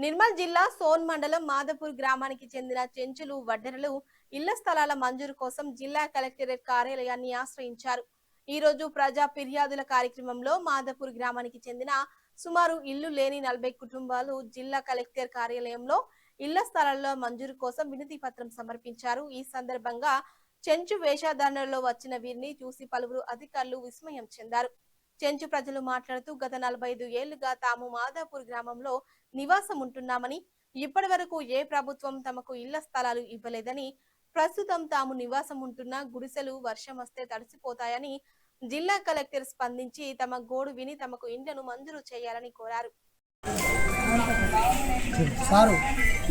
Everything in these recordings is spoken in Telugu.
నిర్మల్ జిల్లా సోన్ మండలం మాదపూర్ గ్రామానికి చెందిన చెంచులు వడ్డెరలు ఇళ్ల స్థలాల మంజూరు కోసం జిల్లా కలెక్టరేట్ కార్యాలయాన్ని ఆశ్రయించారు. ఈ రోజు ప్రజా ఫిర్యాదుల కార్యక్రమంలో మాదపూర్ గ్రామానికి చెందిన సుమారు ఇల్లు లేని 40 కుటుంబాలు జిల్లా కలెక్టర్ కార్యాలయంలో ఇళ్ల స్థలాల మంజూరు కోసం వినతి పత్రం సమర్పించారు. ఈ సందర్భంగా చెంచు వేషధారణలో వచ్చిన వీరిని చూసి పలువురు అధికారులు విస్మయం చెందారు. చెంచు ప్రజలు మాట్లాడుతూ గత 45 ఏళ్లుగా తాము మాదాపూర్ గ్రామంలో నివాసం ఉంటున్నామని, ఇప్పటి వరకు ఏ ప్రభుత్వం తమకు ఇళ్ల స్థలాలు ఇవ్వలేదని, ప్రస్తుతం తాము నివాసం ఉంటున్న గుడిసెలు వర్షం వస్తే తడిసిపోతాయని జిల్లా కలెక్టర్ స్పందించి తమ గోడు విని తమకు ఇండ్లను మంజూరు చేయాలని కోరారు. సారు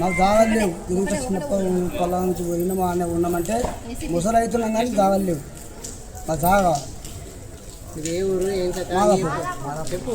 నాకు జాగాలు లేవు. ఇంత చిన్నప్పటి పొలం నుంచి పోయినా ఉన్నామంటే ముసలి అవుతున్నాం కానీ జాగాలు లేవు. మా జాగా చెప్పు.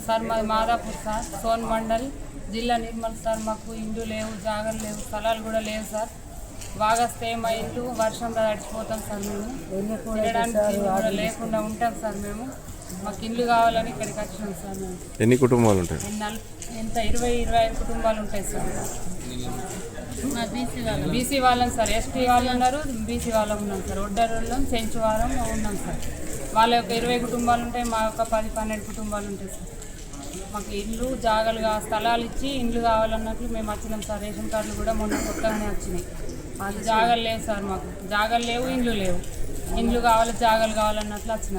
సార్ మాది మాదాపూర్ సార్, సోన్ మండల్ జిల్లా నిర్మల్ సార్. మాకు ఇండ్లు లేవు, జాగలు లేవు, స్థలాలు కూడా లేవు సార్. బాగా వస్తే మా ఇల్లు వర్షంలో తడిచిపోతాం సార్. మేము తినడానికి కూడా లేకుండా ఉంటాం సార్. మేము మాకు ఇల్లు కావాలని ఇక్కడికి వచ్చినాం సార్. మేము ఎన్ని కుటుంబాలు ఉంటాయి? ఎంత 20-25 కుటుంబాలు ఉంటాయి సార్. బీసీ వాళ్ళం సార్, ఎస్టీ వాళ్ళు ఉన్నారు, బీసీ వాళ్ళం ఉన్నాం సార్. ఒడ్డరోళ్ళం, చెంచు వాళ్ళం ఉన్నాం సార్. వాళ్ళ యొక్క 20 కుటుంబాలు ఉంటాయి, మా యొక్క 10-12 కుటుంబాలు ఉంటాయి సార్. మాకు ఇల్లు జాగాలుగా స్థలాలు ఇచ్చి ఇండ్లు కావాలన్నట్లు మేము వచ్చినాం సార్. రేషన్ కార్డులు కూడా మొన్న కొత్తగానే వచ్చినాయి. మాకు జాగాలు లేవు సార్. మాకు జాగాలు లేవు, ఇండ్లు లేవు. ఇండ్లు కావాలి, జాగాలు కావాలన్నట్లు వచ్చినాం.